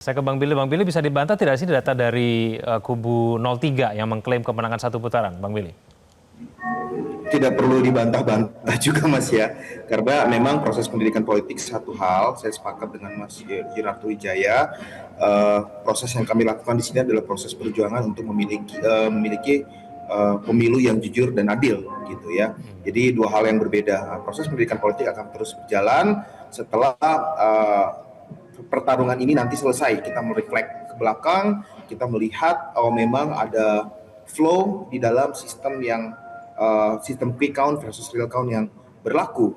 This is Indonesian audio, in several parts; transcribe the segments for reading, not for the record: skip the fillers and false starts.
Saya ke Bang Billy bisa dibantah tidak sih data dari kubu 03 yang mengklaim kemenangan satu putaran, Bang Billy? Tidak perlu dibantah-bantah juga Mas ya, karena memang proses pendidikan politik satu hal, saya sepakat dengan Mas Yunarto Wijaya. Proses yang kami lakukan di sini adalah proses perjuangan untuk memiliki pemilu yang jujur dan adil gitu ya. Jadi dua hal yang berbeda. Proses pendidikan politik akan terus berjalan setelah pertarungan ini nanti selesai. Kita mereflek ke belakang, kita melihat memang ada flow di dalam sistem yang sistem quick count versus real count yang berlaku,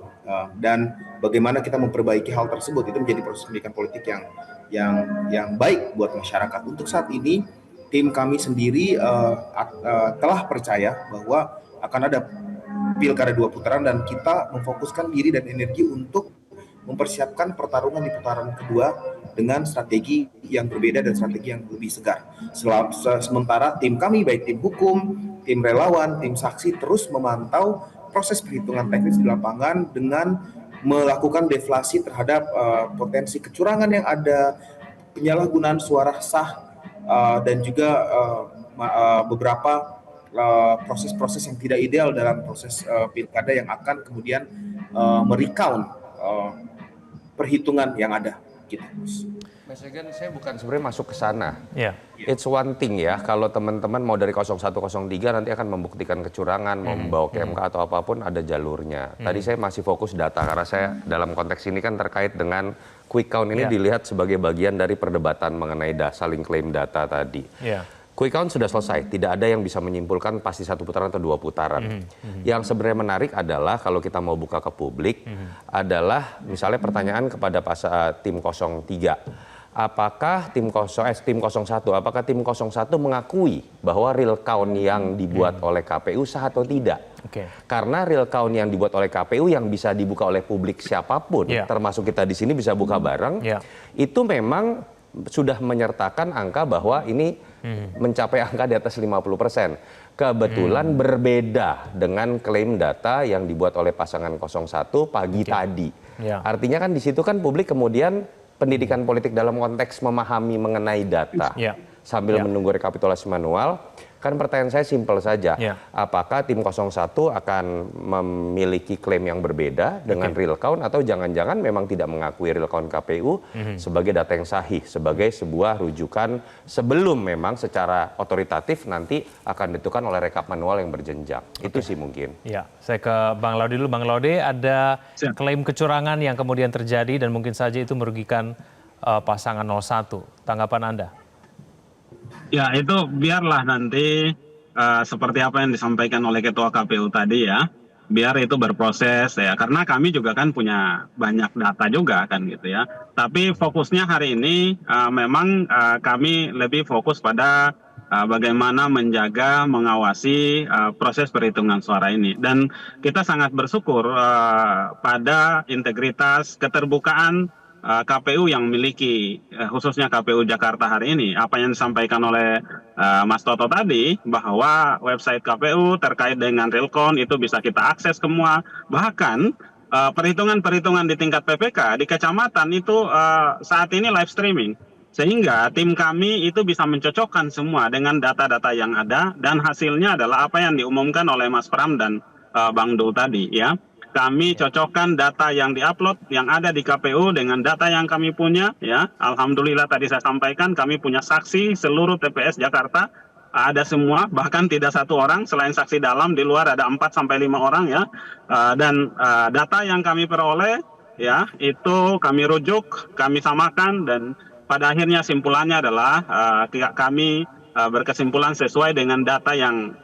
dan bagaimana kita memperbaiki hal tersebut itu menjadi proses pendidikan politik yang baik buat masyarakat. Untuk saat ini tim kami sendiri telah percaya bahwa akan ada pilkada 2 putaran dan kita memfokuskan diri dan energi untuk mempersiapkan pertarungan di putaran kedua dengan strategi yang berbeda dan strategi yang lebih segar. Sementara tim kami, baik tim hukum, tim relawan, tim saksi, terus memantau proses perhitungan teknis di lapangan dengan melakukan deflasi terhadap potensi kecurangan yang ada, penyalahgunaan suara sah, dan juga beberapa proses-proses yang tidak ideal dalam proses pilkada yang akan kemudian merecount perhitungan yang ada gitu. Mas Egan, saya bukan sebenarnya masuk ke sana. Ya. It's one thing ya, kalau teman-teman mau dari 0103 nanti akan membuktikan kecurangan, mau membawa ke MK atau apapun ada jalurnya. Tadi saya masih fokus data karena saya dalam konteks ini kan terkait dengan quick count ini dilihat sebagai bagian dari perdebatan mengenai saling klaim data tadi. Quick count sudah selesai, tidak ada yang bisa menyimpulkan pasti 1 putaran atau 2 putaran. Yang sebenarnya menarik adalah kalau kita mau buka ke publik adalah misalnya pertanyaan kepada tim 03. Apakah tim 01 mengakui bahwa real count yang dibuat oleh KPU sah atau tidak? Karena real count yang dibuat oleh KPU yang bisa dibuka oleh publik siapapun, termasuk kita di sini bisa buka bareng, itu memang sudah menyertakan angka bahwa ini mencapai angka di atas 50%. Kebetulan berbeda dengan klaim data yang dibuat oleh pasangan 01 pagi tadi. Artinya kan di situ kan publik kemudian pendidikan politik dalam konteks memahami mengenai data sambil menunggu rekapitulasi manual. Kan pertanyaan saya simpel saja, apakah tim 01 akan memiliki klaim yang berbeda dengan real count atau jangan-jangan memang tidak mengakui real count KPU sebagai data yang sahih, sebagai sebuah rujukan sebelum memang secara otoritatif nanti akan ditentukan oleh rekap manual yang berjenjang. Itu sih mungkin. Ya, saya ke Bang Laude dulu. Bang Laude, ada klaim kecurangan yang kemudian terjadi dan mungkin saja itu merugikan pasangan 01. Tanggapan Anda? Ya, itu biarlah nanti seperti apa yang disampaikan oleh Ketua KPU tadi ya, biar itu berproses ya, karena kami juga kan punya banyak data juga kan gitu ya. Tapi fokusnya hari ini memang kami lebih fokus pada bagaimana menjaga, mengawasi proses perhitungan suara ini. Dan kita sangat bersyukur pada integritas, keterbukaan KPU yang memiliki, khususnya KPU Jakarta hari ini. Apa yang disampaikan oleh Mas Toto tadi, bahwa website KPU terkait dengan real count itu bisa kita akses semua. Bahkan perhitungan-perhitungan di tingkat PPK, di kecamatan itu saat ini live streaming. Sehingga tim kami itu bisa mencocokkan semua dengan data-data yang ada, dan hasilnya adalah apa yang diumumkan oleh Mas Pram dan Bang Dul tadi ya. Kami cocokkan data yang diupload yang ada di KPU dengan data yang kami punya ya. Alhamdulillah tadi saya sampaikan kami punya saksi seluruh TPS Jakarta, ada semua, bahkan tidak satu orang, selain saksi dalam di luar ada 4 sampai 5 orang ya. Dan data yang kami peroleh ya itu kami rujuk, kami samakan, dan pada akhirnya simpulannya adalah kami berkesimpulan sesuai dengan data yang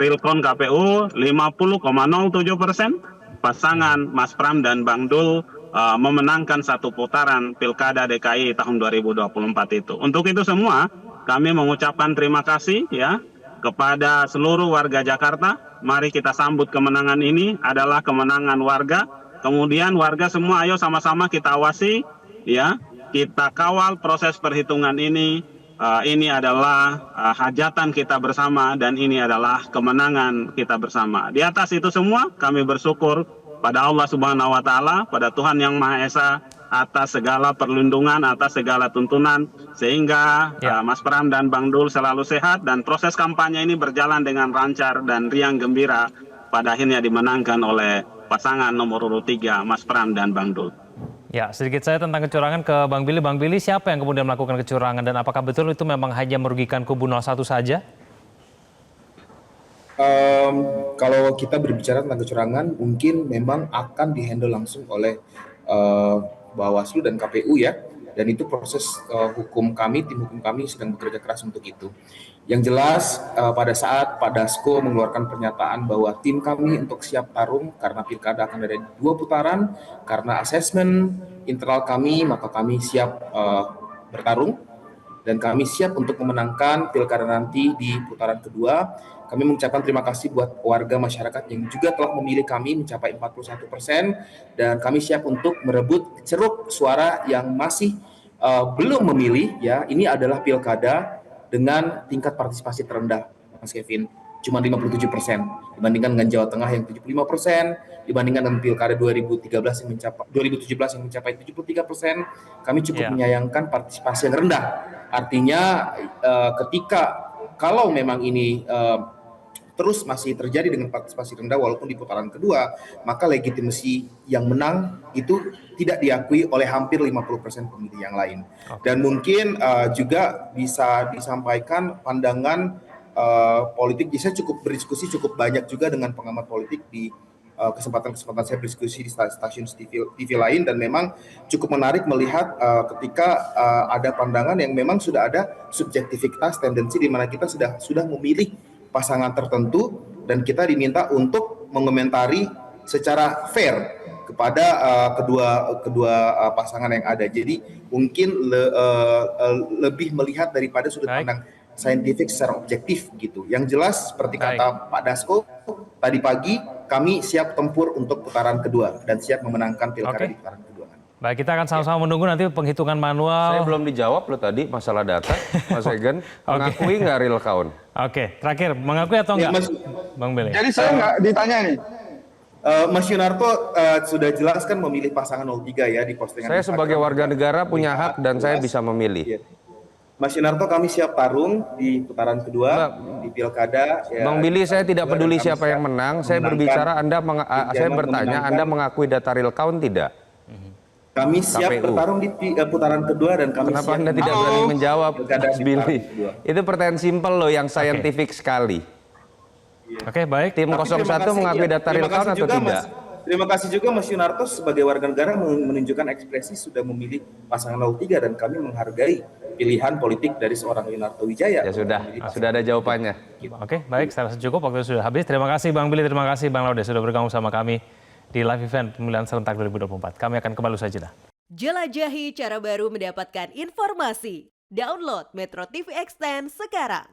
real count KPU 50,07%. Pasangan Mas Pram dan Bang Dul memenangkan 1 putaran Pilkada DKI tahun 2024 itu. Untuk itu semua kami mengucapkan terima kasih ya kepada seluruh warga Jakarta. Mari kita sambut kemenangan ini, adalah kemenangan warga. Kemudian warga semua ayo sama-sama kita awasi ya. Kita kawal proses perhitungan ini. Ini adalah hajatan kita bersama dan ini adalah kemenangan kita bersama. Di atas itu semua kami bersyukur pada Allah Subhanahu wa taala, pada Tuhan Yang Maha Esa, atas segala perlindungan, atas segala tuntunan, sehingga Mas Pram dan Bang Dul selalu sehat dan proses kampanye ini berjalan dengan lancar dan riang gembira, pada akhirnya dimenangkan oleh pasangan nomor urut 3, Mas Pram dan Bang Dul. Ya, sedikit saya tentang kecurangan ke Bang Billy. Bang Billy, siapa yang kemudian melakukan kecurangan dan apakah betul itu memang hanya merugikan kubu 01 saja? Kalau kita berbicara tentang kecurangan, mungkin memang akan dihandle langsung oleh Bawaslu dan KPU ya. Dan itu proses hukum kami, tim hukum kami sedang bekerja keras untuk itu. Yang jelas pada saat Pak Dasko mengeluarkan pernyataan bahwa tim kami untuk siap tarung karena pilkada akan ada 2 putaran, karena asesmen internal kami, maka kami siap bertarung dan kami siap untuk memenangkan pilkada nanti di putaran kedua. Kami mengucapkan terima kasih buat warga masyarakat yang juga telah memilih kami mencapai 41%, dan kami siap untuk merebut ceruk suara yang masih belum memilih ya. Ini adalah pilkada dengan tingkat partisipasi terendah, Mas Kevin, cuma 57% dibandingkan dengan Jawa Tengah yang 75%, dibandingkan dengan pilkada 2017 yang mencapai 73%. Kami cukup menyayangkan partisipasi yang rendah. Artinya ketika kalau memang ini terus masih terjadi dengan partisipasi rendah walaupun di putaran kedua, maka legitimasi yang menang itu tidak diakui oleh hampir 50% pemilih yang lain. Dan mungkin juga bisa disampaikan pandangan politik. Saya cukup berdiskusi cukup banyak juga dengan pengamat politik di kesempatan-kesempatan saya berdiskusi di stasiun TV lain, dan memang cukup menarik melihat ketika ada pandangan yang memang sudah ada subjektivitas, tendensi di mana kita sudah memilih pasangan tertentu dan kita diminta untuk mengomentari secara fair kepada kedua pasangan yang ada. Jadi mungkin lebih melihat daripada sudut pandang saintifik secara objektif gitu. Yang jelas seperti kata Pak Dasko tadi pagi, kami siap tempur untuk putaran kedua dan siap memenangkan pilkada di putaran kedua. Baik, kita akan sama-sama menunggu nanti penghitungan manual. Saya belum dijawab loh tadi masalah data, Mas Egen. Mengakui nggak real count? Oke, terakhir mengakui atau enggak, Bang Billy? Jadi saya nggak ditanya nih. Mas Yunarto sudah jelaskan memilih pasangan 03 ya di postingan. Saya sebagai warga negara punya hak dan saya bisa memilih. Mas Yunarto, kami siap tarung di putaran kedua di pilkada. Bang Billy, saya tidak peduli siapa yang menang. Saya berbicara, saya bertanya, Anda mengakui data real count tidak? Kami siap KPU. bertarung di putaran kedua dan kami Kenapa siap. Anda tidak berani menjawab, Mas Billy? Itu pertanyaan simpel loh yang saintifik sekali. Oke, baik. Tim 01 mengakui data real count atau tidak? Terima kasih juga Mas Yunarto sebagai warga negara menunjukkan ekspresi sudah memilih pasangan 03 dan kami menghargai pilihan politik dari seorang Yunarto Wijaya. Ya sudah ada jawabannya. Oke, baik, saya rasa cukup, waktu sudah habis. Terima kasih Bang Billy, terima kasih Bang Laude sudah bergabung sama kami di live event pemilihan serentak 2024. Kami akan kembali saja. Jelajahi cara baru mendapatkan informasi. Download Metro TV Extend sekarang.